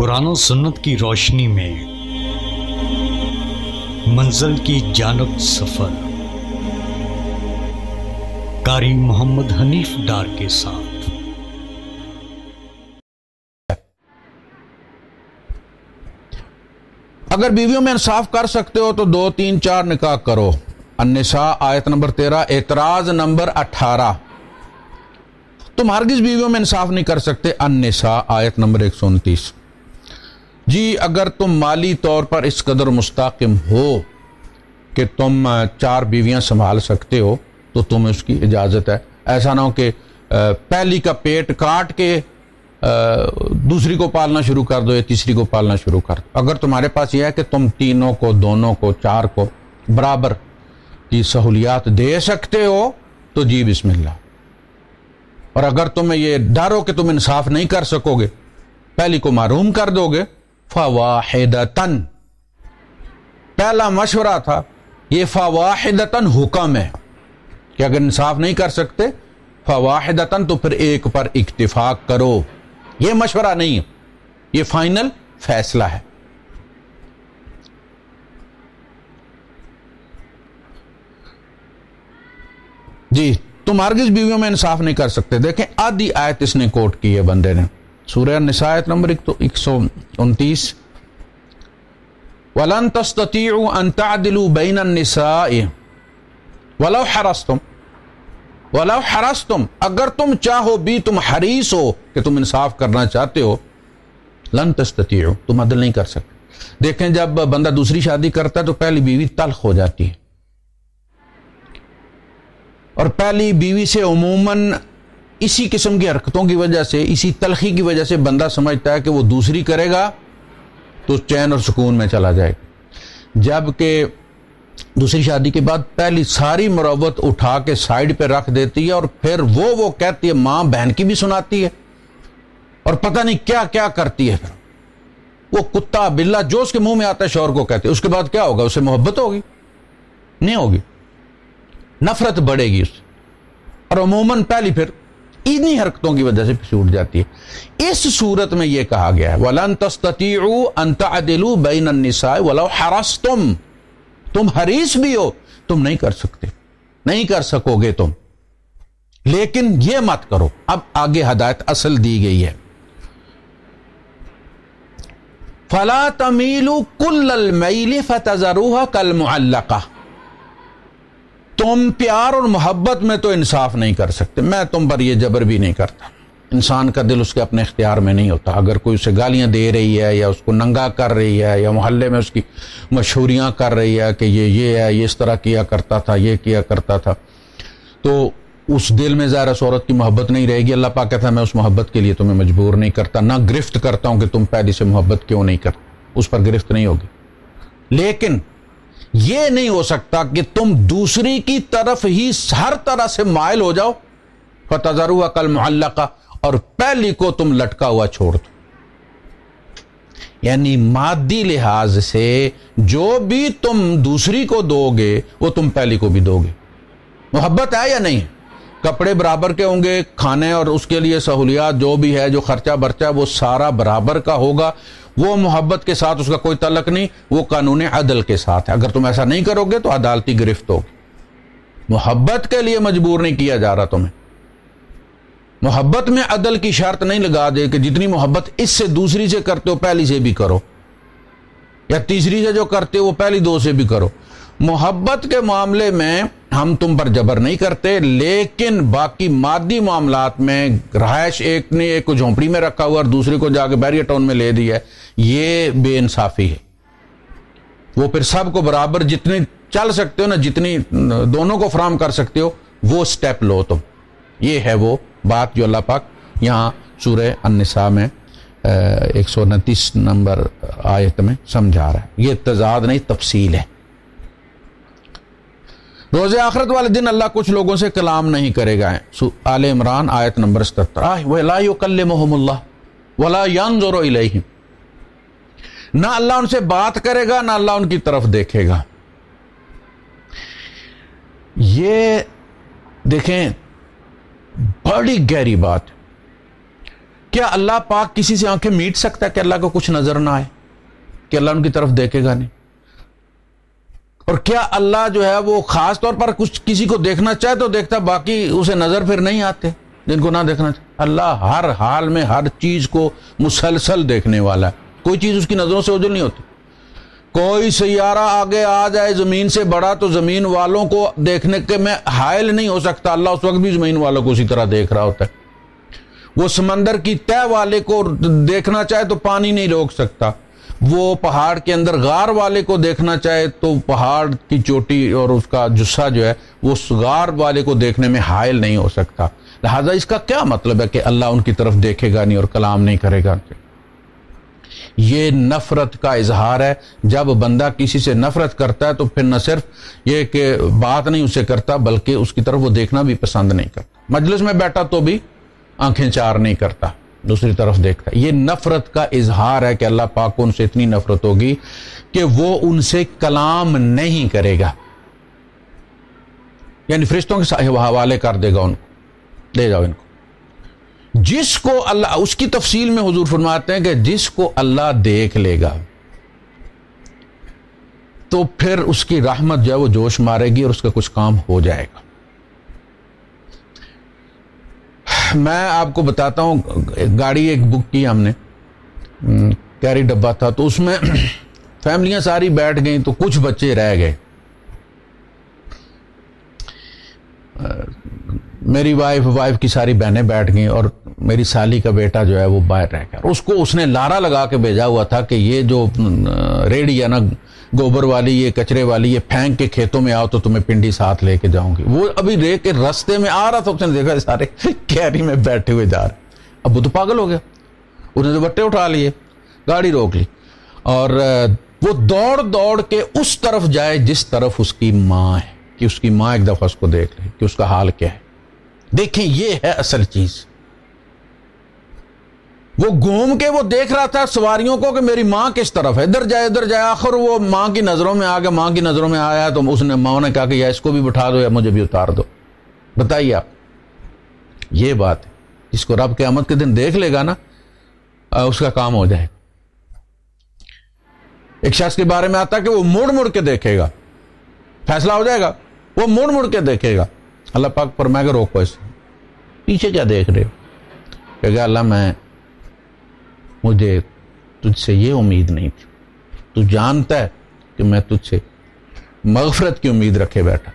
قرآن و سنت کی روشنی میں منزل کی جانب سفر، قاری محمد حنیف ڈار کے ساتھ۔ اگر بیویوں میں انصاف کر سکتے ہو تو 2 3 4 نکاح کرو۔ النساء آیت نمبر 13، اعتراض نمبر 18۔ تم ہرگز بیویوں میں انصاف نہیں کر سکتے۔ النساء آیت نمبر 129۔ جی اگر تم مالی طور پر اس قدر مستحکم ہو کہ تم 4 بیویاں سنبھال سکتے ہو تو تمہیں اس کی اجازت ہے۔ ایسا نہ ہو کہ پہلی کا پیٹ کاٹ کے دوسری کو پالنا شروع کر دو یا تیسری کو پالنا شروع کر دو۔ اگر تمہارے پاس یہ ہے کہ تم تینوں کو، دونوں کو، 4 کو برابر کی سہولیات دے سکتے ہو تو جی بسم اللہ۔ اور اگر تمہیں یہ ڈر ہو کہ تم انصاف نہیں کر سکو گے، پہلی کو محروم کر دو گے، فواحدتن، پہلا مشورہ تھا، یہ فواحدتن حکم ہے کہ اگر انصاف نہیں کر سکتے فواحدتن تو پھر ایک پر اکتفا کرو۔ یہ مشورہ نہیں ہے، یہ فائنل فیصلہ ہے۔ جی تم ہرگز بیویوں میں انصاف نہیں کر سکتے۔ دیکھیں آدھی آیت اس نے کوٹ کی ہے بندے نے، سورہ النساء آیت نمبر 129۔ وَلَن تَسْتَطِيعُوا أَن تَعْدِلُوا بَيْنَ النِّسَاءِ وَلَوْ حَرَصْتُمْ، وَلَوْ حَرَصْتُمْ، اگر تم چاہو بھی، تم حریص ہو کہ تم انصاف کرنا چاہتے ہو، لن تستطيعوا، تم عدل نہیں کر سکتے۔ دیکھیں جب بندہ دوسری شادی کرتا ہے تو پہلی بیوی تلخ ہو جاتی ہے، اور پہلی بیوی سے عموماً اسی قسم کی حرکتوں کی وجہ سے، اسی تلخی کی وجہ سے بندہ سمجھتا ہے کہ وہ دوسری کرے گا تو چین اور سکون میں چلا جائے گا، جبکہ دوسری شادی کے بعد پہلی ساری مروت اٹھا کے سائیڈ پہ رکھ دیتی ہے، اور پھر وہ کہتی ہے، ماں بہن کی بھی سناتی ہے، اور پتہ نہیں کیا کیا کرتی ہے، پھر وہ کتا بلا جو اس کے منہ میں آتا ہے شوہر کو کہتے ہے۔ اس کے بعد کیا ہوگا؟ اسے محبت ہوگی؟ نہیں ہوگی، نفرت بڑھے گی اس سے، اور عموماً پہلی پھر انہی حرکتوں کی وجہ سے چھوٹ جاتی ہے۔ اس صورت میں یہ کہا گیا ہے وَلَن تَسْتَطِيعُوا أَن تَعْدِلُوا بَيْنَ النِّسَاءِ وَلَوْ حَرَصْتُمْ، تم حریص بھی ہو، تم نہیں کر سکتے، نہیں کر سکو گے تم، لیکن یہ مت کرو۔ اب آگے ہدایت اصل دی گئی ہے، فَلَا تَمِيلُوا كُلَّ الْمَيْلِ فَتَذَرُوهَا كَالْمُعَلَّقَةِ، تم پیار اور محبت میں تو انصاف نہیں کر سکتے، میں تم پر یہ جبر بھی نہیں کرتا۔ انسان کا دل اس کے اپنے اختیار میں نہیں ہوتا۔ اگر کوئی اسے گالیاں دے رہی ہے یا اس کو ننگا کر رہی ہے یا محلے میں اس کی مشہوریاں کر رہی ہے کہ یہ ہے، یہ اس طرح کیا کرتا تھا، یہ کیا کرتا تھا، تو اس دل میں ظاہر اس عورت کی محبت نہیں رہے گی۔ اللہ پاک کہتا ہے میں اس محبت کے لیے تمہیں مجبور نہیں کرتا، نہ گرفت کرتا ہوں کہ تم پہلی سے محبت کیوں نہیں کرتے، اس پر گرفت نہیں ہوگی۔ لیکن یہ نہیں ہو سکتا کہ تم دوسری کی طرف ہی ہر طرح سے مائل ہو جاؤ، فَتَذَرُوهَا كَالْمُعَلَّقَةِ، اور پہلی کو تم لٹکا ہوا چھوڑ دو۔ یعنی مادی لحاظ سے جو بھی تم دوسری کو دو گے وہ تم پہلی کو بھی دو گے۔ محبت ہے یا نہیں؟ کپڑے برابر کے ہوں گے، کھانے اور اس کے لیے سہولیات جو بھی ہے، جو خرچہ برچہ، وہ سارا برابر کا ہوگا۔ وہ محبت کے ساتھ اس کا کوئی تعلق نہیں، وہ قانون عدل کے ساتھ ہے۔ اگر تم ایسا نہیں کرو گے تو عدالتی گرفت ہوگی۔ محبت کے لیے مجبور نہیں کیا جا رہا تمہیں۔ محبت میں عدل کی شرط نہیں لگا دے کہ جتنی محبت اس سے دوسری سے کرتے ہو پہلی سے بھی کرو، یا تیسری سے جو کرتے ہو وہ پہلی 2 سے بھی کرو۔ محبت کے معاملے میں ہم تم پر جبر نہیں کرتے، لیکن باقی مادی معاملات میں رہائش ایک نے ایک کو جھونپڑی میں رکھا ہوا اور دوسرے کو جا کے بیریا ٹاؤن میں لے دیا ہے، یہ بے انصافی ہے۔ وہ پھر سب کو برابر جتنی چل سکتے ہو نا، جتنی دونوں کو فراہم کر سکتے ہو، وہ سٹیپ لو تم۔ یہ ہے وہ بات جو اللہ پاک یہاں سورہ النساء میں 129 نمبر آیت میں سمجھا رہا ہے۔ یہ تضاد نہیں، تفصیل ہے۔ روز آخرت والے دن اللہ کچھ لوگوں سے کلام نہیں کرے گا۔ آل عمران آیت نمبر 77، وَلَا يُكَلِّمُهُمُ اللَّهُ وَلَا يَنظُرُ إِلَيْهِمْ، نہ اللہ ان سے بات کرے گا، نہ اللہ ان کی طرف دیکھے گا۔ یہ دیکھیں بڑی گہری بات، کیا اللہ پاک کسی سے آنکھیں میٹ سکتا ہے کہ اللہ کو کچھ نظر نہ آئے، کہ اللہ ان کی طرف دیکھے گا نہیں؟ اور کیا اللہ جو ہے وہ خاص طور پر کچھ کسی کو دیکھنا چاہے تو دیکھتا، باقی اسے نظر پھر نہیں آتے جن کو نہ دیکھنا چاہے؟ اللہ ہر حال میں ہر چیز کو مسلسل دیکھنے والا ہے، کوئی چیز اس کی نظروں سے اوجھل نہیں ہوتی۔ کوئی سیارہ آگے آ جائے زمین سے بڑا تو زمین والوں کو دیکھنے کے میں حائل نہیں ہو سکتا، اللہ اس وقت بھی زمین والوں کو اسی طرح دیکھ رہا ہوتا ہے۔ وہ سمندر کی تہ والے کو دیکھنا چاہے تو پانی نہیں روک سکتا، وہ پہاڑ کے اندر غار والے کو دیکھنا چاہے تو پہاڑ کی چوٹی اور اس کا جسہ جو ہے وہ اس غار والے کو دیکھنے میں حائل نہیں ہو سکتا۔ لہذا اس کا کیا مطلب ہے کہ اللہ ان کی طرف دیکھے گا نہیں اور کلام نہیں کرے گا؟ یہ نفرت کا اظہار ہے۔ جب بندہ کسی سے نفرت کرتا ہے تو پھر نہ صرف یہ کہ بات نہیں اسے کرتا بلکہ اس کی طرف وہ دیکھنا بھی پسند نہیں کرتا، مجلس میں بیٹھا تو بھی آنکھیں چار نہیں کرتا، دوسری طرف دیکھتا ہے۔ یہ نفرت کا اظہار ہے کہ اللہ پاک کو ان سے اتنی نفرت ہوگی کہ وہ ان سے کلام نہیں کرے گا، یعنی فرشتوں کے حوالے کر دے گا، ان کو لے جاؤ ان کو۔ جس کو اللہ، اس کی تفصیل میں حضور فرماتے ہیں کہ جس کو اللہ دیکھ لے گا تو پھر اس کی رحمت جو ہے وہ جوش مارے گی اور اس کا کچھ کام ہو جائے گا۔ میں آپ کو بتاتا ہوں، گاڑی ایک بک کی ہم نے، کیری ڈبہ تھا، تو اس میں فیملیاں ساری بیٹھ گئیں تو کچھ بچے رہ گئے۔ میری وائف کی ساری بہنیں بیٹھ گئیں اور میری سالی کا بیٹا جو ہے وہ باہر رہ گیا۔ اس نے لارا لگا کے بھیجا ہوا تھا کہ یہ جو ریڑھی ہے نا گوبر والی، یہ کچرے والی، یہ پھینک کے کھیتوں میں آؤ تو تمہیں پنڈی ساتھ لے کے جاؤں گی۔ وہ ابھی رے کے رستے میں آ رہا تھا، اس نے دیکھا سارے کیری میں بیٹھے ہوئے جا رہے۔ اب وہ تو پاگل ہو گیا، اس نے دوپٹے اٹھا لیے، گاڑی روک لی اور وہ دوڑ دوڑ کے اس طرف جائے جس طرف اس کی ماں ہے، کہ اس کی ماں ایک دفعہ اس کو دیکھ لے کہ اس کا حال کیا ہے۔ دیکھیں یہ ہے اصل چیز۔ وہ گھوم کے وہ دیکھ رہا تھا سواریوں کو کہ میری ماں کس طرف ہے، ادھر جائے ادھر جائے، آخر وہ ماں کی نظروں میں آ گیا۔ ماں کی نظروں میں آیا تو اس نے ماں نے کہا کہ یا اس کو بھی بٹھا دو یا مجھے بھی اتار دو۔ بتائیے آپ، یہ بات ہے جس کو رب قیامت کے دن دیکھ لے گا نا، اس کا کام ہو جائے گا۔ ایک شخص کے بارے میں آتا ہے کہ وہ مڑ مڑ کے دیکھے گا، فیصلہ ہو جائے گا، وہ مڑ مڑ کے دیکھے گا۔ اللہ پاک فرمائے گا روکو اسے، پیچھے کیا دیکھ رہے ہو؟ کہ گا اللہ مجھے تجھ سے یہ امید نہیں تھی، تو جانتا ہے کہ میں تجھ سے مغفرت کی امید رکھے بیٹھا۔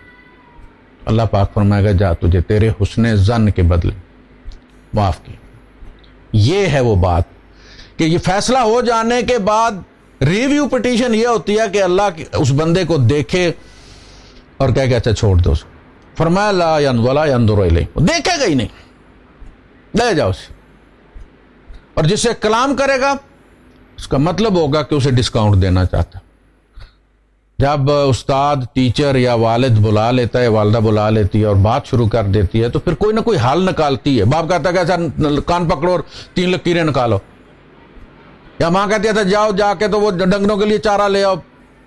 اللہ پاک فرمائے گا جا تجھے تیرے حسن ظن کے بدلے معاف کی۔ یہ ہے وہ بات کہ یہ فیصلہ ہو جانے کے بعد ریویو پٹیشن یہ ہوتی ہے کہ اللہ اس بندے کو دیکھے اور کہے کہ اچھا چھوڑ دو اسے۔ فرمایا لا ولا ينظر الیہ، دیکھے گا ہی نہیں، لے جاؤ اسے۔ اور جس سے کلام کرے گا اس کا مطلب ہوگا کہ اسے ڈسکاؤنٹ دینا چاہتا۔ جب استاد، ٹیچر یا والد بلا لیتا ہے، والدہ بلا لیتی ہے اور بات شروع کر دیتی ہے تو پھر کوئی نہ کوئی حل نکالتی ہے۔ باپ کہتا ہے کہ ایسا کان پکڑو اور 3 لکیریں نکالو، یا ماں کہتی ہے جاؤ جا کے تو وہ ڈنگروں کے لیے چارہ لے آؤ،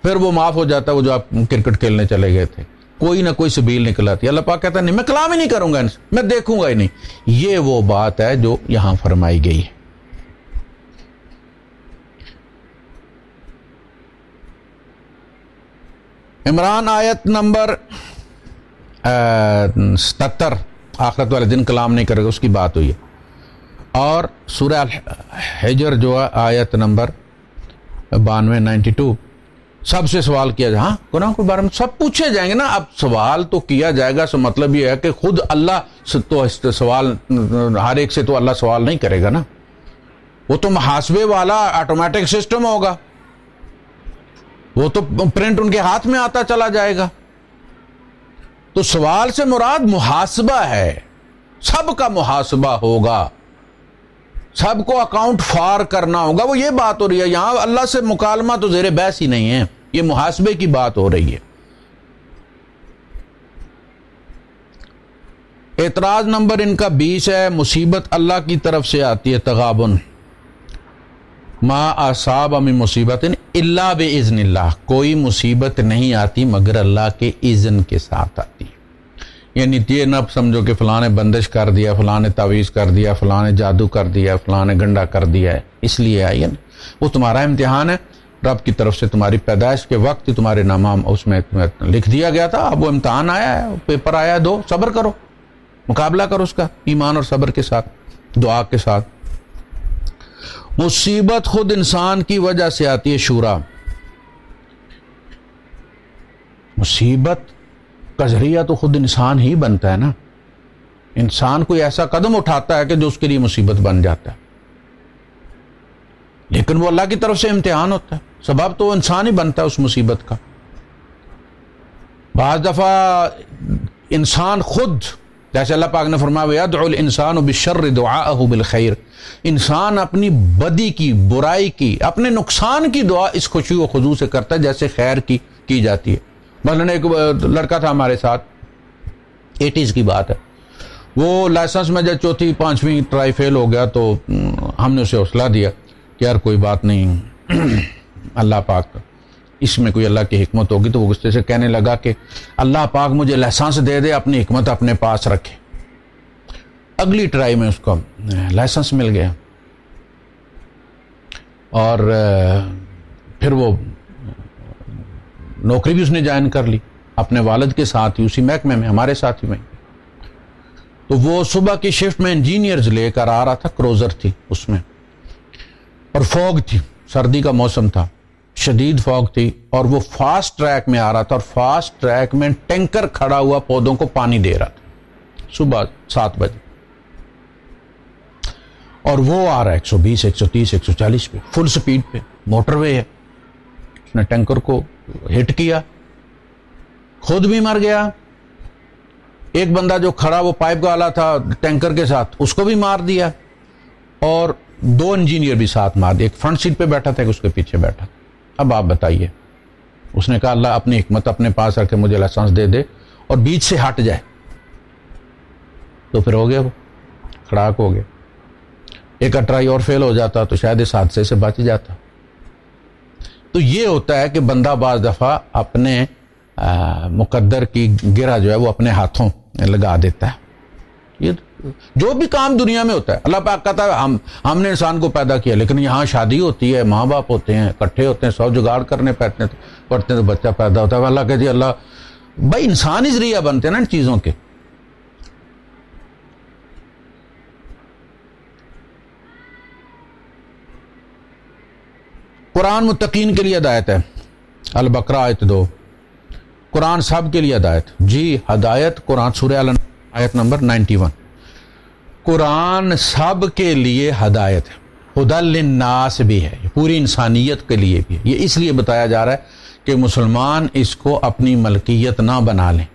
پھر وہ معاف ہو جاتا ہے، وہ جو آپ کرکٹ کھیلنے چلے گئے تھے۔ کوئی نہ کوئی سبیل نکل آتی ہے۔ اللہ پاک کہتا ہے نہیں، میں کلام ہی نہیں کروں گا ان سے، میں دیکھوں گا ہی نہیں۔ یہ وہ بات ہے جو یہاں فرمائی گئی ہے۔ عمران آیت نمبر 77، آخرت والے دن کلام نہیں کرے گا، اس کی بات ہوئی ہے۔ اور سورہ حجر جو ہے آیت نمبر 92 سب سے سوال کیا جائے۔ ہاں گناہوں کے بارے میں سب پوچھے جائیں گے نا۔ اب سوال تو کیا جائے گا، سو مطلب یہ ہے کہ خود اللہ تو سوال، ہر ایک سے تو اللہ سوال نہیں کرے گا نا، وہ تو محاسبے والا آٹومیٹک سسٹم ہوگا، وہ تو پرنٹ ان کے ہاتھ میں آتا چلا جائے گا۔ تو سوال سے مراد محاسبہ ہے، سب کا محاسبہ ہوگا، سب کو اکاؤنٹ فار کرنا ہوگا۔ وہ یہ بات ہو رہی ہے یہاں، اللہ سے مکالمہ تو زیر بحث ہی نہیں ہے، یہ محاسبے کی بات ہو رہی ہے۔ اعتراض نمبر ان کا 20 ہے، مصیبت اللہ کی طرف سے آتی ہے، تغابن۔ ما اصاب من مصیبت الا باذن اللہ، کوئی مصیبت نہیں آتی مگر اللہ کے اذن کے ساتھ آتی ہے۔ یعنی یہ نہ سمجھو کہ فلاں نے بندش کر دیا، فلاں نے تعویذ کر دیا، فلاں نے جادو کر دیا، فلاں نے گنڈا کر دیا ہے اس لیے آئی ہے نا، وہ تمہارا امتحان ہے، رب کی طرف سے تمہاری پیدائش کے وقت ہی تمہارے نام اس میں لکھ دیا گیا تھا، اب وہ امتحان آیا ہے، پیپر آیا ہے، دو، صبر کرو، مقابلہ کرو اس کا ایمان اور صبر کے ساتھ، دعا کے ساتھ۔ مصیبت خود انسان کی وجہ سے آتی ہے، شورا، مصیبت کا ذریعہ تو خود انسان ہی بنتا ہے نا، انسان کوئی ایسا قدم اٹھاتا ہے کہ جو اس کے لیے مصیبت بن جاتا ہے، لیکن وہ اللہ کی طرف سے امتحان ہوتا ہے، سبب تو انسان ہی بنتا ہے اس مصیبت کا۔ بعض دفعہ انسان خود، جیسے اللہ پاک نے فرمایا وَيَدْعُ الْإِنسَانُ بِالشَّرِّ دُعَاءَهُ بِالْخَيْرِ، انسان اپنی بدی کی، برائی کی، اپنے نقصان کی دعا اس خشوع و خضوع سے کرتا ہے جیسے خیر کی جاتی ہے۔ مثلاً ایک لڑکا تھا ہمارے ساتھ، 80s کی بات ہے، وہ لائسنس میں جب چوتھی پانچویں ٹرائی فیل ہو گیا تو ہم نے اسے حوصلہ دیا کہ یار کوئی بات نہیں، اللہ پاک اس میں کوئی اللہ کی حکمت ہوگی، تو وہ غصے سے کہنے لگا کہ اللہ پاک مجھے لائسنس دے دے، اپنی حکمت اپنے پاس رکھے۔ اگلی ٹرائی میں اس کو لائسنس مل گیا، اور پھر وہ نوکری بھی اس نے جوائن کر لی اپنے والد کے ساتھ ہی، اسی محکمے میں، ہمارے ساتھ ہی میں۔ تو وہ صبح کی شفٹ میں انجینئرز لے کر آ رہا تھا، کروزر تھی اس میں، اور فوگ تھی، سردی کا موسم تھا، شدید فوگ تھی، اور وہ فاسٹ ٹریک میں آ رہا تھا، اور فاسٹ ٹریک میں ٹینکر کھڑا ہوا پودوں کو پانی دے رہا تھا صبح 7 بجے، اور وہ آ رہا ہے 120 130 140 پہ، فل سپیڈ پہ، موٹر وے ہے، اس نے ٹینکر کو ہٹ کیا، خود بھی مر گیا، ایک بندہ جو کھڑا وہ پائپ والا تھا ٹینکر کے ساتھ اس کو بھی مار دیا، اور 2 انجینئر بھی ساتھ مار دیا، ایک فرنٹ سیٹ پہ بیٹھا تھا، ایک اس کے پیچھے بیٹھا تھا۔ اب آپ بتائیے، اس نے کہا اللہ اپنی حکمت اپنے پاس رکھ کے مجھے لائسنس دے دے اور بیچ سے ہٹ جائے، تو پھر ہو گیا، وہ کھڑاک ہو گیا، ایک ٹرائی اور فیل ہو جاتا تو شاید اس حادثے سے بچ جاتا۔ تو یہ ہوتا ہے کہ بندہ بعض دفعہ اپنے مقدر کی گرہ جو ہے وہ اپنے ہاتھوں لگا دیتا ہے۔ یہ جو بھی کام دنیا میں ہوتا ہے، اللہ پاک کہتا ہے ہم نے انسان کو پیدا کیا، لیکن یہاں شادی ہوتی ہے، ماں باپ ہوتے ہیں، اکٹھے ہوتے ہیں، 100 جگاڑ کرنے پڑتے ہیں تو بچہ پیدا ہوتا ہے۔ اللہ کہتے ہیں اللہ بھائی انسان ہی ذریعہ بنتے ہیں نا ان چیزوں کے۔ قرآن متقین کے لیے ہدایت ہے، البقرہ آیت 2، قرآن سب کے لیے ہدایت، جی ہدایت، قرآن سورہ آیت نمبر 91، قرآن سب کے لیے ہدایت ہے، ہدی للناس بھی ہے، پوری انسانیت کے لیے بھی ہے۔ یہ اس لیے بتایا جا رہا ہے کہ مسلمان اس کو اپنی ملکیت نہ بنا لیں،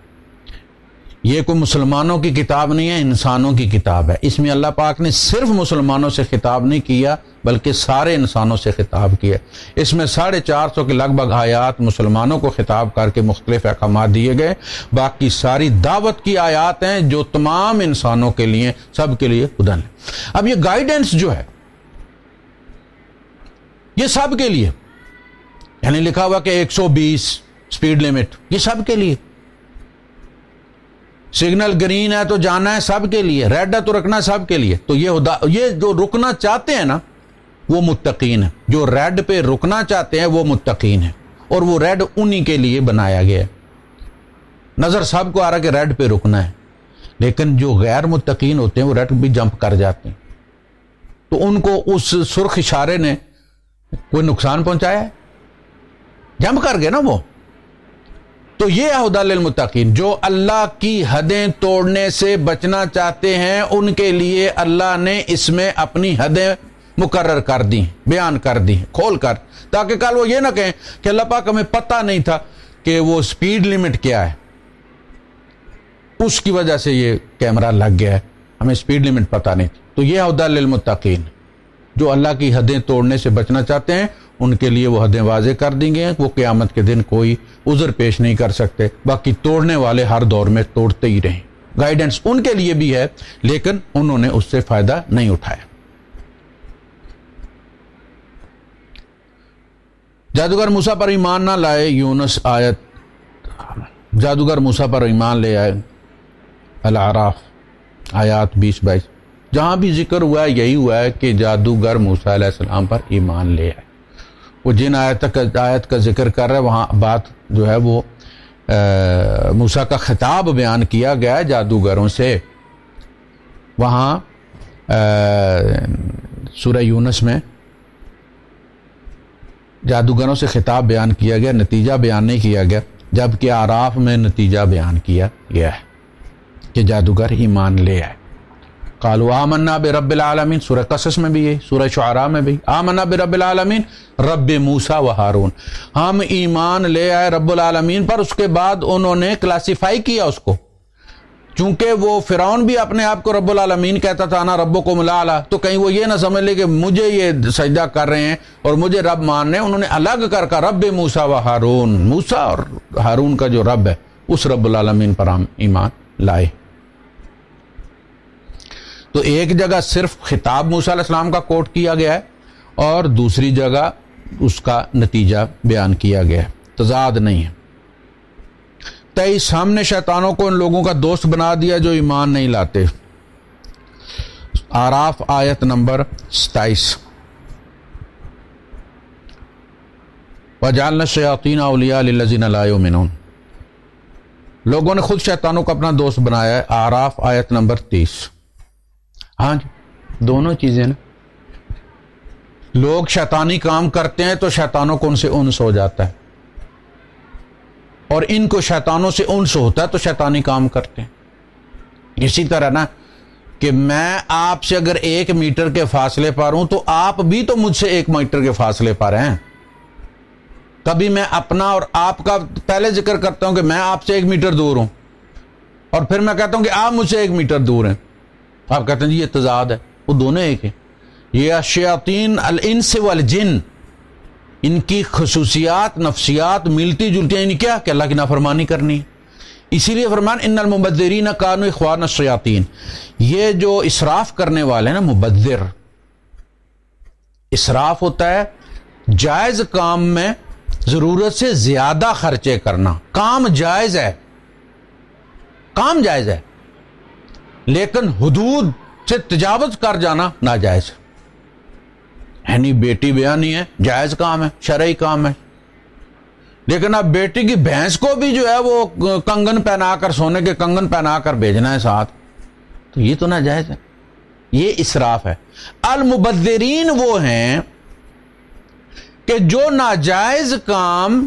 یہ کوئی مسلمانوں کی کتاب نہیں ہے، انسانوں کی کتاب ہے۔ اس میں اللہ پاک نے صرف مسلمانوں سے خطاب نہیں کیا بلکہ سارے انسانوں سے خطاب کیا۔ اس میں 450 کے لگ بھگ آیات مسلمانوں کو خطاب کر کے مختلف احکامات دیے گئے، باقی ساری دعوت کی آیات ہیں جو تمام انسانوں کے لیے، سب کے لیے ہدی ہے۔ اب یہ گائیڈنس جو ہے یہ سب کے لیے، یعنی لکھا ہوا کہ 120 سپیڈ لمٹ، یہ سب کے لیے، سگنل گرین ہے تو جانا ہے سب کے لیے، ریڈ ہے تو رکنا سب کے لیے۔ تو یہ جو رکنا چاہتے ہیں نا وہ متقین ہیں، جو ریڈ پہ رکنا چاہتے ہیں وہ متقین ہیں، اور وہ ریڈ انہی کے لیے بنایا گیا ہے۔ نظر سب کو آ رہا کہ ریڈ پہ رکنا ہے، لیکن جو غیر متقین ہوتے ہیں وہ ریڈ بھی جمپ کر جاتے ہیں، تو ان کو اس سرخ اشارے نے کوئی نقصان پہنچایا ہے؟ جمپ کر گئے نا وہ۔ تو یہ ہدی للمتقین، جو اللہ کی حدیں توڑنے سے بچنا چاہتے ہیں ان کے لیے اللہ نے اس میں اپنی حدیں مقرر کر دی، بیان کر دی کھول کر، تاکہ کل وہ یہ نہ کہیں کہ اللہ پاک ہمیں پتہ نہیں تھا کہ وہ سپیڈ لیمٹ کیا ہے، اس کی وجہ سے یہ کیمرہ لگ گیا ہے، ہمیں سپیڈ لیمٹ پتہ نہیں تھی۔ تو یہ ہدی للمتقین، جو اللہ کی حدیں توڑنے سے بچنا چاہتے ہیں ان کے لیے وہ حدیں واضح کر دیں گے، وہ قیامت کے دن کوئی عذر پیش نہیں کر سکتے، باقی توڑنے والے ہر دور میں توڑتے ہی رہیں۔ گائیڈنس ان کے لیے بھی ہے لیکن انہوں نے اس سے فائدہ نہیں اٹھایا۔ جادوگر موسیٰ پر ایمان نہ لائے، یونس آیت، جادوگر موسیٰ پر ایمان لے آئے، الاعراف آیات 20-22 جہاں بھی ذکر ہوا ہے یہی ہوا ہے کہ جادوگر موسیٰ علیہ السلام پر ایمان لے آئے. وہ جن آیت کا ذکر کر رہے ہیں وہاں بات جو ہے وہ موسیٰ کا خطاب بیان کیا گیا ہے جادوگروں سے. وہاں سورہ یونس میں جادوگروں سے خطاب بیان کیا گیا، نتیجہ بیان نہیں کیا گیا، جبکہ اعراف میں نتیجہ بیان کیا گیا ہے کہ جادوگر ایمان لے آئے. قالوا آمنا برب العالمین، سورہ قصص میں بھی یہی، سورہ شعراء میں بھی آمنا برب العالمین رب موسیٰ و ہارون، ہم ایمان لے آئے رب العالمین پر. اس کے بعد انہوں نے کلاسیفائی کیا اس کو، چونکہ وہ فرعون بھی اپنے آپ کو رب العالمین کہتا تھا، انا ربکم الاعلی، تو کہیں وہ یہ نہ سمجھ لے کہ مجھے یہ سجدہ کر رہے ہیں اور مجھے رب مان رہے ہیں. انہوں نے الگ کر کر رب موسیٰ و ہارون، موسیٰ اور ہارون کا جو رب ہے اس رب العالمین پر ہم ایمان لائے. تو ایک جگہ صرف خطاب موسیٰ علیہ السلام کا کوٹ کیا گیا ہے اور دوسری جگہ اس کا نتیجہ بیان کیا گیا ہے، تضاد نہیں ہے. 23 ہم نے شیطانوں کو ان لوگوں کا دوست بنا دیا جو ایمان نہیں لاتے. آراف آیت نمبر 27 وَجَعَلْنَا الشَّيَاطِينَ أَوْلِيَاءَ لِلَّذِينَ لَا يُؤْمِنُونَ، لوگوں نے خود شیطانوں کو اپنا دوست بنایا ہے. آراف آیت نمبر 30. ہاں جی، دونوں چیزیں نا، لوگ شیطانی کام کرتے ہیں تو شیطانوں کو ان سے انس ہو جاتا ہے، اور ان کو شیطانوں سے انس ہوتا ہے تو شیطانی کام کرتے ہیں. اسی طرح نا کہ میں آپ سے اگر 1 میٹر کے فاصلے پر ہوں تو آپ بھی تو مجھ سے 1 میٹر کے فاصلے پر ہیں. کبھی میں اپنا اور آپ کا پہلے ذکر کرتا ہوں کہ میں آپ سے 1 میٹر دور ہوں، اور پھر میں کہتا ہوں کہ آپ مجھ سے 1 میٹر دور ہیں. آپ کہتے ہیں جی یہ تضاد ہے، وہ دونوں ایک ہیں. یہ الشیاطین الانس والجن، ان کی خصوصیات نفسیات ملتی جلتی ہیں. یعنی کیا کہ اللہ کی نافرمانی کرنی. اسی لیے فرمان ان المبذرین کانوا اخوان الشیاطین، یہ جو اسراف کرنے والے ہیں نا، مبذر، اسراف ہوتا ہے جائز کام میں ضرورت سے زیادہ خرچے کرنا. کام جائز ہے، کام جائز ہے، لیکن حدود سے تجاوز کر جانا ناجائز. یعنی بیٹی بیانی ہے، جائز کام ہے، شرعی کام ہے، لیکن اب بیٹی کی بھینس کو بھی جو ہے وہ کنگن پہنا کر، سونے کے کنگن پہنا کر بھیجنا ہے ساتھ، تو یہ تو ناجائز ہے، یہ اسراف ہے. المبذرین وہ ہیں کہ جو ناجائز کام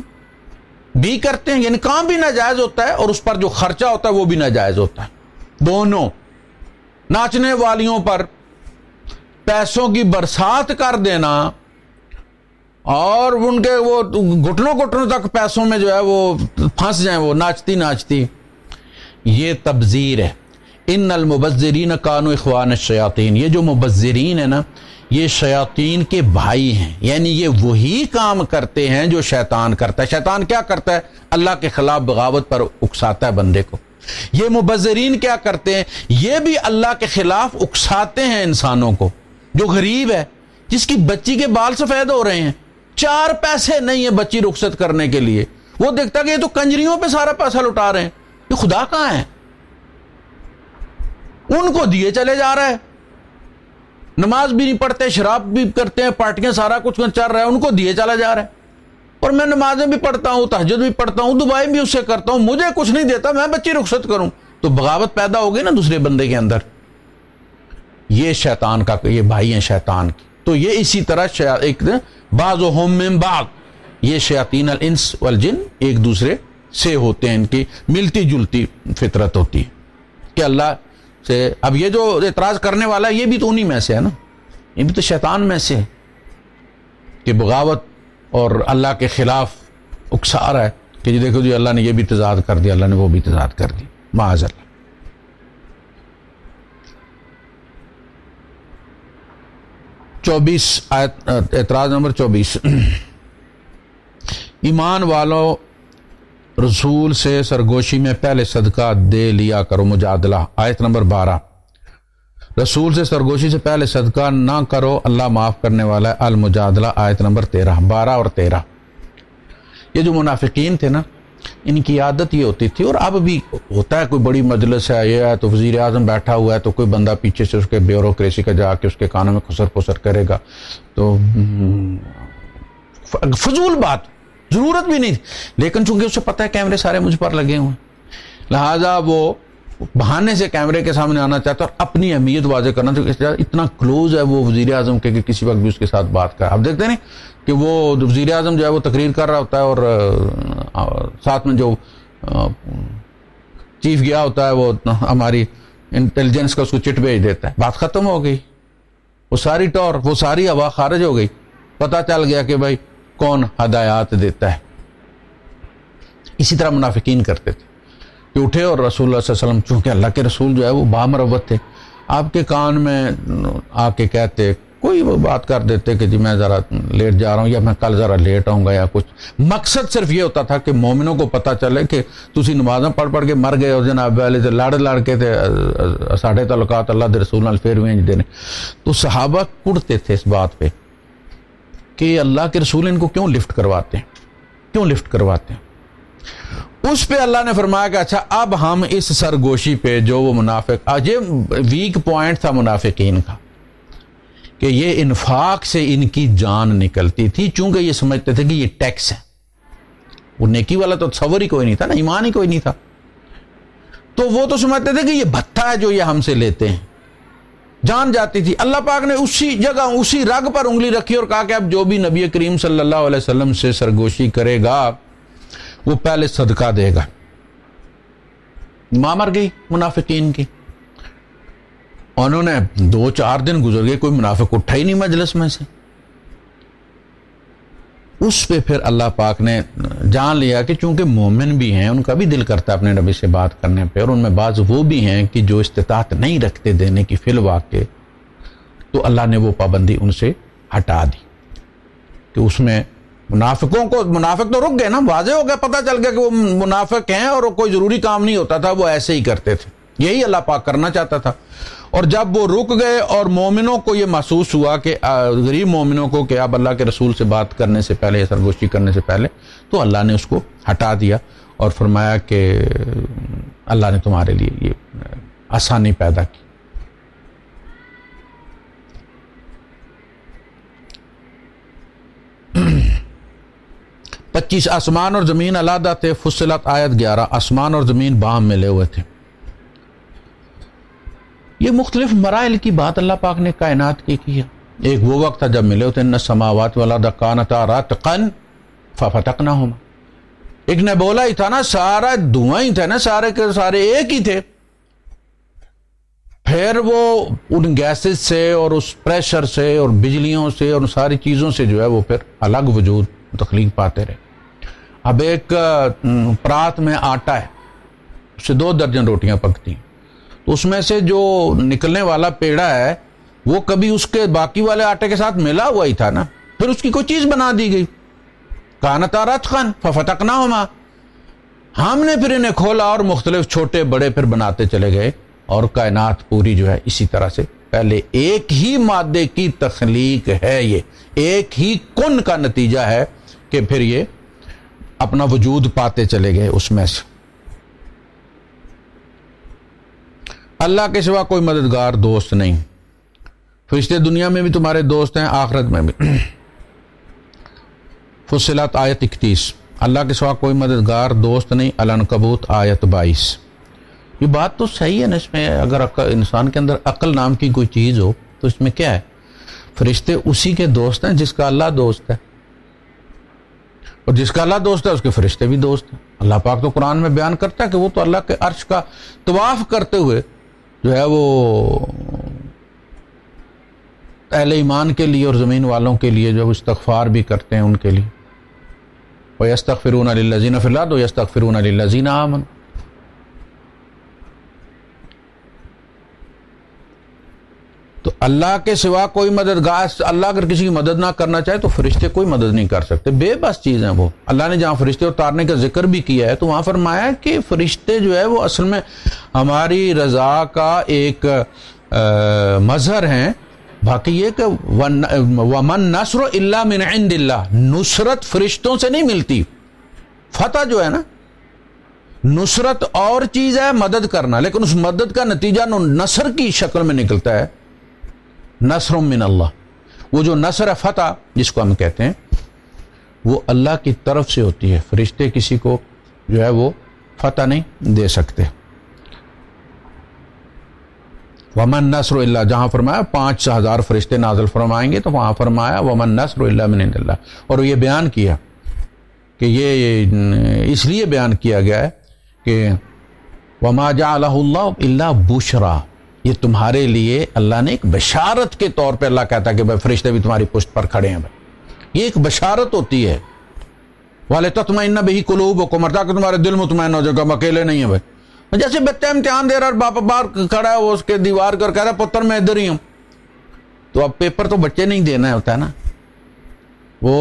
بھی کرتے ہیں، یعنی کام بھی ناجائز ہوتا ہے اور اس پر جو خرچہ ہوتا ہے وہ بھی ناجائز ہوتا ہے. دونوں. ناچنے والیوں پر پیسوں کی برسات کر دینا اور ان کے وہ گھٹنوں تک پیسوں میں جو ہے وہ پھنس جائیں، وہ ناچتی ناچتی، یہ تبذیر ہے. ان المبذرین کانوا اخوان الشیاطین، یہ جو مبذرین ہیں نا یہ شیاطین کے بھائی ہیں. یعنی یہ وہی کام کرتے ہیں جو شیطان کرتا ہے. شیطان کیا کرتا ہے؟ اللہ کے خلاف بغاوت پر اکساتا ہے بندے کو. یہ مبذرین کیا کرتے ہیں؟ یہ بھی اللہ کے خلاف اکساتے ہیں انسانوں کو. جو غریب ہے، جس کی بچی کے بال سفید ہو رہے ہیں، 4 پیسے نہیں ہے بچی رخصت کرنے کے لیے، وہ دیکھتا کہ یہ تو کنجریوں پہ سارا پیسہ لٹا رہے ہیں، یہ خدا کہاں ہے؟ ان کو دیے چلے جا رہا ہے. نماز بھی نہیں پڑھتے، شراب بھی کرتے ہیں، پارٹیاں، سارا کچھ چل رہا ہے، ان کو دیے چلا جا رہا ہے. اور میں نمازیں بھی پڑھتا ہوں، تہجد بھی پڑھتا ہوں، دعائیں بھی اس سے کرتا ہوں، مجھے کچھ نہیں دیتا، میں بچی رخصت کروں. تو بغاوت پیدا ہوگی نا دوسرے بندے کے اندر. یہ شیطان کا، یہ بھائی ہیں شیطان کی. تو یہ اسی طرح ایک بعضهم من بعض، یہ شیاطین الانس والجن ایک دوسرے سے ہوتے ہیں، ان کی ملتی جلتی فطرت ہوتی ہے کہ اللہ سے. اب یہ جو اعتراض کرنے والا ہے یہ بھی تو انہی میں سے ہے نا، یہ بھی تو شیطان میں سے ہے کہ بغاوت اور اللہ کے خلاف اکسا رہا ہے کہ جی دیکھو جی اللہ نے یہ بھی تضاد کر دیا، اللہ نے وہ بھی تضاد کر دی، معاذ اللہ. آیت اعتراض نمبر 24. ایمان والوں رسول سے سرگوشی میں پہلے صدقہ دے لیا کرو. مجادلہ آیت نمبر 12. رسول سے سرگوشی سے پہلے صدقہ نہ کرو، اللہ معاف کرنے والا ہے. المجادلہ آیت نمبر 13. 12 اور 13. یہ جو منافقین تھے نا، ان کی عادت یہ ہوتی تھی، اور اب بھی ہوتا ہے، کوئی بڑی مجلس ہے یہ ہے تو وزیر اعظم بیٹھا ہوا ہے تو کوئی بندہ پیچھے سے اس کے بیوروکریسی کا جا کے اس کے کانوں میں خسر پسر کرے گا، تو فضول بات، ضرورت بھی نہیں تھی، لیکن چونکہ اسے پتہ ہے کیمرے سارے مجھ پر لگے ہوئے ہیں، لہٰذا وہ بہانے سے کیمرے کے سامنے آنا چاہتا ہے اور اپنی اہمیت واضح کرنا چاہتا ہے، اتنا کلوز ہے وہ وزیر اعظم کے کہ کسی وقت بھی اس کے ساتھ بات کر، آپ دیکھتے ہیں کہ وہ وزیر اعظم جو ہے وہ تقریر کر رہا ہوتا ہے اور ساتھ میں جو چیف گیا ہوتا ہے وہ ہماری انٹیلیجنس کا اس کو چٹ بھیج دیتا ہے، بات ختم ہو گئی، وہ ساری ٹور، وہ ساری ہوا خارج ہو گئی، پتہ چل گیا کہ بھائی کون ہدایات دیتا ہے۔ اسی طرح منافقین کرتے تھے کہ اٹھے اور رسول اللہ صلی اللہ علیہ وسلم، چونکہ اللہ کے رسول جو ہے وہ بامروت تھے، آپ کے کان میں آ کے کہتے، کوئی بات کر دیتے کہ جی میں ذرا لیٹ جا رہا ہوں، یا میں کل ذرا لیٹ آؤں گا یا کچھ، مقصد صرف یہ ہوتا تھا کہ مومنوں کو پتہ چلے کہ تسی نمازاں پڑھ کے مر گئے اور جناب والے لڑ کے تے ساڈے تعلقات اللہ دے رسول نال پھر وینج دینے۔ تو صحابہ کڑتے تھے اس بات پہ کہ اللہ کے رسول ان کو کیوں لفٹ کرواتے ہیں۔ اس پہ اللہ نے فرمایا کہ اچھا اب ہم اس سرگوشی پہ جو وہ منافق، یہ ویک پوائنٹ تھا منافقین کا کہ یہ انفاق سے ان کی جان نکلتی تھی، چونکہ یہ سمجھتے تھے کہ یہ ٹیکس ہے، وہ نیکی والا تو تصور ہی کوئی نہیں تھا نا، ایمان ہی کوئی نہیں تھا، تو وہ تو سمجھتے تھے کہ یہ بھتہ ہے جو یہ ہم سے لیتے ہیں، جان جاتی تھی۔ اللہ پاک نے اسی جگہ اسی رگ پر انگلی رکھی اور کہا کہ اب جو بھی نبی کریم صلی اللہ علیہ وسلم سے سرگوشی کرے گا وہ پہلے صدقہ دے گا۔ ماں مر گئی منافقین کی، انہوں نے 2-4 دن گزر گئے، کوئی منافق اٹھا ہی نہیں مجلس میں سے۔ اس پہ پھر اللہ پاک نے جان لیا کہ چونکہ مومن بھی ہیں، ان کا بھی دل کرتا ہے اپنے نبی سے بات کرنے پہ، اور ان میں بعض وہ بھی ہیں کہ جو استطاعت نہیں رکھتے دینے کی فی الواقع، تو اللہ نے وہ پابندی ان سے ہٹا دی کہ اس میں منافق تو رک گئے نا، واضح ہو گیا، پتہ چل گیا کہ وہ منافق ہیں اور کوئی ضروری کام نہیں ہوتا تھا، وہ ایسے ہی کرتے تھے، یہی اللہ پاک کرنا چاہتا تھا۔ اور جب وہ رک گئے اور مومنوں کو یہ محسوس ہوا کہ غریب مومنوں کو کہ اب اللہ کے رسول سے بات کرنے سے پہلے، سرگوشی کرنے سے پہلے، تو اللہ نے اس کو ہٹا دیا اور فرمایا کہ اللہ نے تمہارے لیے یہ آسانی پیدا کی۔ پچیس آسمان اور زمین علیحدہ تھے، فصلت آیت 11، آسمان اور زمین باہم ملے ہوئے تھے۔ یہ مختلف مراحل کی بات اللہ پاک نے کائنات کی ہے۔ ایک وہ وقت تھا جب ملے ہوتے، ان السماوات والارض کانتا رتقا ففتقناہما، ایک نیبولا ہی تھا نا، سارا دھواں ہی تھا نا، سارے کے سارے ایک ہی تھے، پھر وہ ان گیسز سے اور اس پریشر سے اور بجلیوں سے اور ساری چیزوں سے جو ہے وہ پھر الگ وجود تخلیق پاتے رہے۔ اب ایک پرات میں آٹا ہے، اس سے 2 درجن روٹیاں پکتی ہیں، تو اس میں سے جو نکلنے والا پیڑا ہے وہ کبھی اس کے باقی والے آٹے کے ساتھ ملا ہوا ہی تھا نا، پھر اس کی کوئی چیز بنا دی گئی، کانتا رتقا ففتقناہما، ہم نے پھر انہیں کھولا اور مختلف چھوٹے بڑے پھر بناتے چلے گئے، اور کائنات پوری جو ہے اسی طرح سے پہلے ایک ہی مادے کی تخلیق ہے، یہ ایک ہی کن کا نتیجہ ہے کہ پھر یہ اپنا وجود پاتے چلے گئے اس میں سے۔ اللہ کے سوا کوئی مددگار دوست نہیں، فرشتے دنیا میں بھی تمہارے دوست ہیں، آخرت میں بھی۔ فصلت آیت 31، اللہ کے سوا کوئی مددگار دوست نہیں، العنکبوت آیت 22۔ یہ بات تو صحیح ہے نا، اس میں اگر انسان کے اندر عقل نام کی کوئی چیز ہو تو اس میں کیا ہے، فرشتے اسی کے دوست ہیں جس کا اللہ دوست ہے، اور جس کا اللہ دوست ہے اس کے فرشتے بھی دوست ہیں۔ اللہ پاک تو قرآن میں بیان کرتا ہے کہ وہ تو اللہ کے عرش کا طواف کرتے ہوئے جو ہے وہ اہل ایمان کے لیے اور زمین والوں کے لیے جو استغفار بھی کرتے ہیں ان کے لیے، وَيَسْتَغْفِرُونَ لِلَّذِينَ فِي الْأَرْضِ وَيَسْتَغْفِرُونَ لِلَّذِينَ آمَنُوا۔ تو اللہ کے سوا کوئی مددگار، اللہ اگر کسی کی مدد نہ کرنا چاہے تو فرشتے کوئی مدد نہیں کر سکتے، بے بس چیز ہیں وہ۔ اللہ نے جہاں فرشتے اتارنے کا ذکر بھی کیا ہے تو وہاں فرمایا کہ فرشتے جو ہے وہ اصل میں ہماری رضا کا ایک مظہر ہیں، باقی یہ کہ وَمَن نَصْرُ إِلَّا مِنْ عِنْدِ اللَّهِ، نصرت فرشتوں سے نہیں ملتی، فتح جو ہے نا نصرت اور چیز ہے مدد کرنا، لیکن اس مدد کا نتیجہ نصر کی شکل میں نکلتا ہے، نصر من اللہ۔ وہ جو نصر ہے، فتح جس کو ہم کہتے ہیں، وہ اللہ کی طرف سے ہوتی ہے، فرشتے کسی کو جو ہے وہ فتح نہیں دے سکتے۔ ومن نصر الا، جہاں فرمایا 5,000 فرشتے نازل فرمائیں گے، تو وہاں فرمایا ومن نصر الا من عند اللہ، اور یہ بیان کیا کہ یہ اس لیے بیان کیا گیا ہے کہ وما جعلہ اللہ الا بشرا، یہ تمہارے لیے اللہ نے ایک بشارت کے طور پہ اللہ کہتا ہے کہ بھائی فرشتے بھی تمہاری پشت پر کھڑے ہیں، بھائی یہ ایک بشارت ہوتی ہے۔ وَلِتَطْمَئِنَّ بِهِ قُلُوبُكُمْ، تاکہ تمہارے دل مطمئن ہو جائے کہ ہم اکیلے نہیں ہیں بھائی۔ جیسے بچہ امتحان دے رہا ہے، باپ باہر کھڑا ہے، وہ اس کے دیوار پر کہہ رہا ہے پتر میں ادھر ہی ہوں، تو اب پیپر تو بچے نہیں دینا ہوتا ہے نا، وہ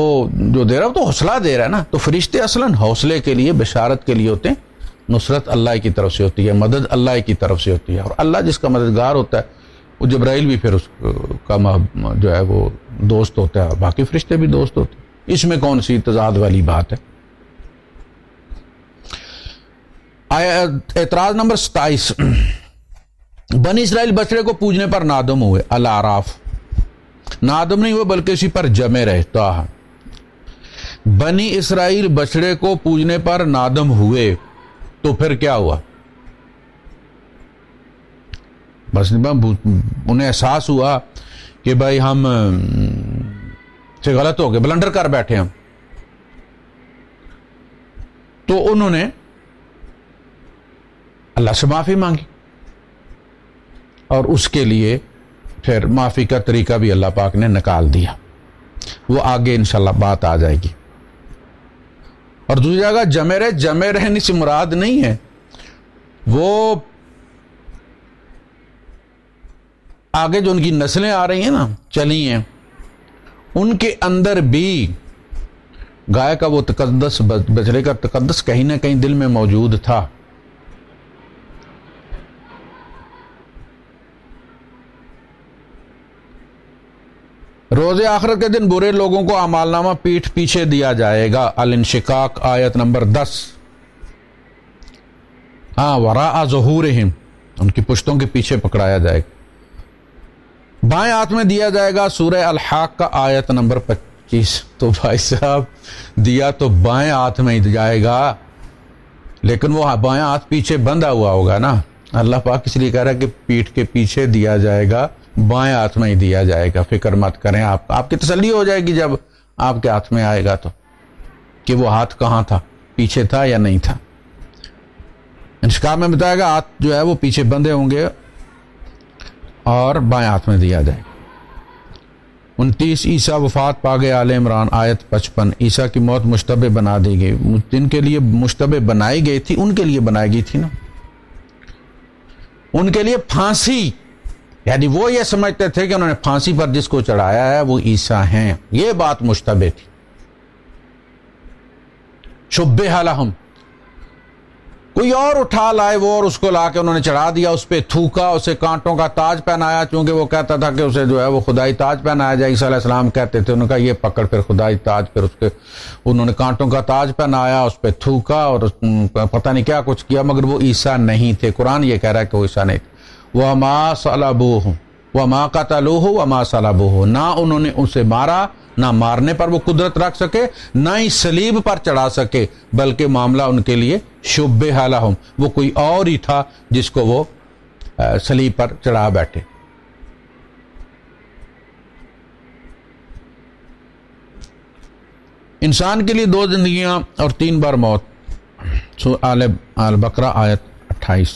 جو دے رہا ہے تو حوصلہ دے رہا ہے نا۔ تو فرشتے اصلاً حوصلے کے لیے، بشارت کے لیے ہوتے ہیں۔ نصرت اللہ کی طرف سے ہوتی ہے، مدد اللہ کی طرف سے ہوتی ہے، اور اللہ جس کا مددگار ہوتا ہے وہ جبرائیل بھی پھر اس کا جو ہے وہ دوست ہوتا ہے، باقی فرشتے بھی دوست ہوتے ہیں، اس میں کون سی تضاد والی بات ہے۔ اعتراض نمبر 27، بنی اسرائیل بچڑے کو پوجنے پر نادم ہوئے، الاعراف، نادم نہیں ہوئے بلکہ اسی پر جمے رہتا ہے۔ بنی اسرائیل بچڑے کو پوجنے پر نادم ہوئے تو پھر کیا ہوا؟ بس انہیں احساس ہوا کہ بھائی ہم سے غلط ہو گئے، بلنڈر کر بیٹھے ہم، تو انہوں نے اللہ سے معافی مانگی، اور اس کے لیے پھر معافی کا طریقہ بھی اللہ پاک نے نکال دیا، وہ آگے انشاءاللہ بات آ جائے گی۔ اور دوسری جگہ جمے رہنے سے مراد نہیں ہے، وہ آگے جو ان کی نسلیں آ رہی ہیں نا، چلی ہیں، ان کے اندر بھی گائے کا وہ تقدس، بچڑے کا تقدس کہیں نہ کہیں دل میں موجود تھا۔ روز آخرت کے دن برے لوگوں کو اعمال نامہ پیٹھ پیچھے دیا جائے گا، الانشقاق آیت نمبر 10۔ وراء ظہورہم، ان کی پشتوں کے پیچھے پکڑایا جائے گا، بائیں ہاتھ میں دیا جائے گا، سورہ الحاقہ آیت نمبر 25۔ تو بھائی صاحب دیا تو بائیں ہاتھ میں ہی جائے گا، لیکن وہ بائیں ہاتھ پیچھے بندھا ہوا ہوگا نا، اللہ پاک اس لیے کہہ رہا ہے کہ پیٹھ کے پیچھے دیا جائے گا، بائیں ہاتھ میں ہی دیا جائے گا، فکر مت کریں، آپ کی تسلی ہو جائے گی جب آپ کے ہاتھ میں آئے گا تو، کہ وہ ہاتھ کہاں تھا، پیچھے تھا یا نہیں تھا۔ انشقاق میں بتایا گا ہاتھ جو ہے وہ پیچھے بندھے ہوں گے اور بائیں ہاتھ میں دیا جائے گا۔ 29 عیسیٰ وفات پا گئے، آل عمران آیت 55۔ عیسیٰ کی موت مشتبہ بنا دی گئی، جن کے لیے مشتبہ بنائی گئی تھی ان کے لیے بنائی گئی تھی نا، ان کے لیے پھانسی، یعنی وہ یہ سمجھتے تھے کہ انہوں نے پھانسی پر جس کو چڑھایا ہے وہ عیسیٰ ہیں، یہ بات مشتبہ تھی۔ شبہ لہم، کوئی اور اٹھا لائے وہ، اور اس کو لا کے انہوں نے چڑھا دیا، اس پہ تھوکا، اسے کانٹوں کا تاج پہنایا، چونکہ وہ کہتا تھا کہ اسے جو ہے وہ خدائی تاج پہنایا جائے، عیسیٰ علیہ السلام کہتے تھے، انہوں نے کہا یہ پکڑ پھر خدائی تاج، پھر اس کے انہوں نے کانٹوں کا تاج پہنایا، اس پہ تھوکا، اور پتہ نہیں کیا کچھ کیا، مگر وہ عیسیٰ نہیں تھے۔ قرآن یہ کہہ رہا ہے کہ وہ عیسیٰ نہیں تھے۔ وَمَا صَلَبُوهُ وَمَا قَتَلُوهُ وَمَا صَلَبُوهُ، نہ انہوں نے اسے مارا، نہ مارنے پر وہ قدرت رکھ سکے، نہ ہی صلیب پر چڑھا سکے، بلکہ معاملہ ان کے لیے شبہ لہم، وہ کوئی اور ہی تھا جس کو وہ صلیب پر چڑھا بیٹھے۔ انسان کے لیے 2 زندگیاں اور 3 بار موت، آل بقرہ آیت 28۔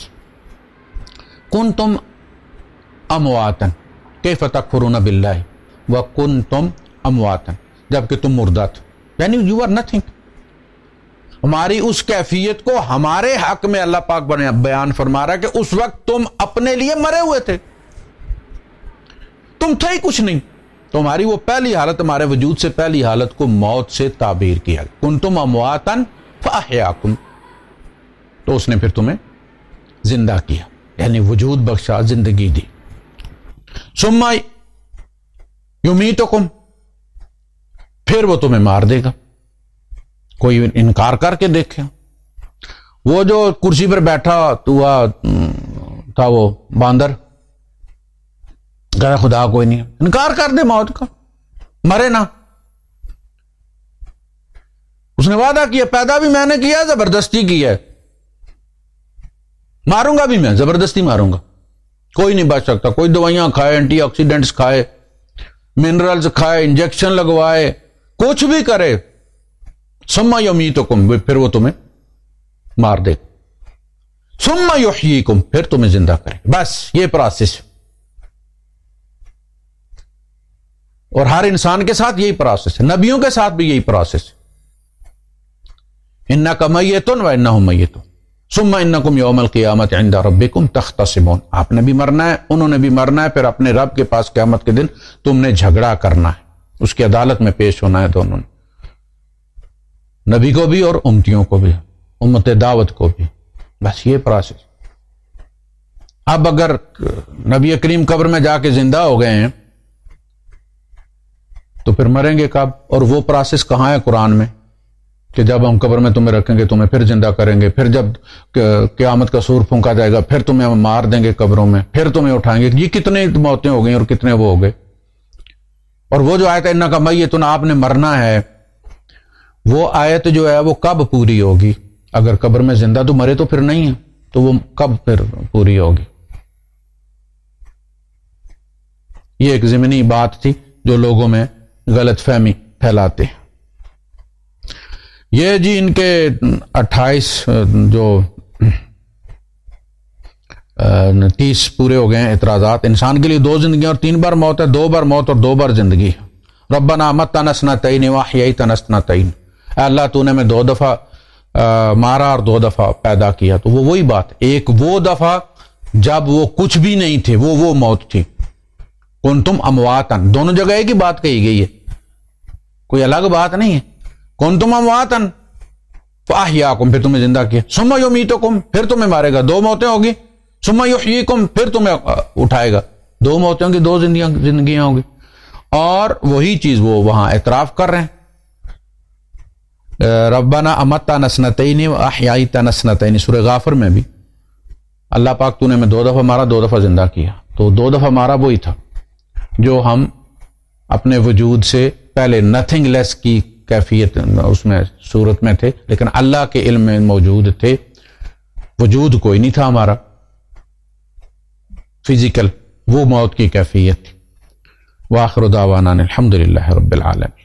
کنتم امواتا کیف تکفرون باللہ وکنتم امواتا، جبکہ تم مردہ تھے، یعنی یو آر نتھنگ۔ ہماری اس کیفیت کو ہمارے حق میں اللہ پاک بیان فرما رہا ہے کہ اس وقت تم اپنے لیے مرے ہوئے تھے، تم تھے ہی کچھ نہیں، تمہاری وہ پہلی حالت، ہمارے وجود سے پہلی حالت کو موت سے تعبیر کیا، کنتم امواتا فاحیاکم، تو اس نے پھر تمہیں زندہ کیا، یعنی وجود بخشا، زندگی دی۔ ثم یمیتکم، پھر وہ تمہیں مار دے گا، کوئی انکار کر کے دیکھے۔ وہ جو کرسی پر بیٹھا تھا وہ باندر، کہا خدا کوئی نہیں، انکار کر دے موت کا، مرے نہ۔ اس نے وعدہ کیا، پیدا بھی میں نے کیا، زبردستی کیا ہے، ماروں گا بھی میں، زبردستی ماروں گا، کوئی نہیں بچ سکتا۔ کوئی دوائیاں کھائے، اینٹی آکسیڈنٹس کھائے، منرلز کھائے، انجیکشن لگوائے، کچھ بھی کرے، ثم یمیتکم، پھر وہ تمہیں مار دے، ثم یحییکم، پھر تمہیں زندہ کرے۔ بس یہ پروسیس، اور ہر انسان کے ساتھ یہی پروسیس ہے، نبیوں کے ساتھ بھی یہی پروسیس ہے۔ انک میت و انہم میتون ثم انکم یوم القیامت عند ربکم تختصمون، آپ نے بھی مرنا ہے، انہوں نے بھی مرنا ہے، پھر اپنے رب کے پاس قیامت کے دن تم نے جھگڑا کرنا ہے، اس کی عدالت میں پیش ہونا ہے دونوں نے، نبی کو بھی اور امتیوں کو بھی، امت دعوت کو بھی۔ بس یہ پروسیس۔ اب اگر نبی کریم قبر میں جا کے زندہ ہو گئے ہیں تو پھر مریں گے کب؟ اور وہ پروسیس کہاں ہے قرآن میں کہ جب ہم قبر میں تمہیں رکھیں گے تمہیں پھر زندہ کریں گے، پھر جب قیامت کا سور پھونکا جائے گا پھر تمہیں ہم مار دیں گے قبروں میں، پھر تمہیں اٹھائیں گے۔ یہ کتنے موتیں ہو گئی اور کتنے وہ ہو گئے۔ اور وہ جو آیت انک میت، آپ نے مرنا ہے، وہ آیت جو ہے وہ کب پوری ہوگی؟ اگر قبر میں زندہ تو مرے تو پھر نہیں ہے، تو وہ کب پھر پوری ہوگی؟ یہ ایک ضمنی بات تھی جو لوگوں میں غلط فہمی پھیلاتے ہیں۔ یہ جی ان کے 28 جو 30 پورے ہو گئے ہیں اعتراضات۔ انسان کے لیے 2 زندگیاں اور 3 بار موت ہے، 2 بار موت اور 2 بار زندگی ہے۔ ربنا امتنا اثنتین واحییتنا اثنتین، اے اللہ تو نے میں 2 دفعہ مارا اور 2 دفعہ پیدا کیا۔ تو وہی بات، ایک وہ دفعہ جب وہ کچھ بھی نہیں تھے، وہ موت تھی، کنتم امواتن، دونوں جگہ ایک ہی بات کہی گئی ہے، کوئی الگ بات نہیں ہے۔ کنتم امواتن فاحیاکم، پھر تمہیں زندہ کیا، ثم یمیتکم، پھر تمہیں مارے گا، 2 موتیں ہوگی، ثم یحییکم، پھر تمہیں اٹھائے گا، 2 موتیں ہوں گی، 2 زندگیاں ہوں گی۔ اور وہی چیز وہ وہاں اعتراف کر رہے ہیں، ربنا امتنا اثنتین واحییتنا اثنتین، سورہ غافر میں بھی اللہ پاک تو نے میں 2 دفعہ مارا، 2 دفعہ زندہ کیا۔ تو 2 دفعہ مارا وہی تھا جو ہم اپنے وجود سے پہلے نتھنگ لیس کی کیفیت اس میں صورت میں تھے، لیکن اللہ کے علم میں موجود تھے، وجود کوئی نہیں تھا ہمارا فزیکل، وہ موت کی کیفیت تھی۔ وآخر دعوانا الحمدللہ رب العالمین۔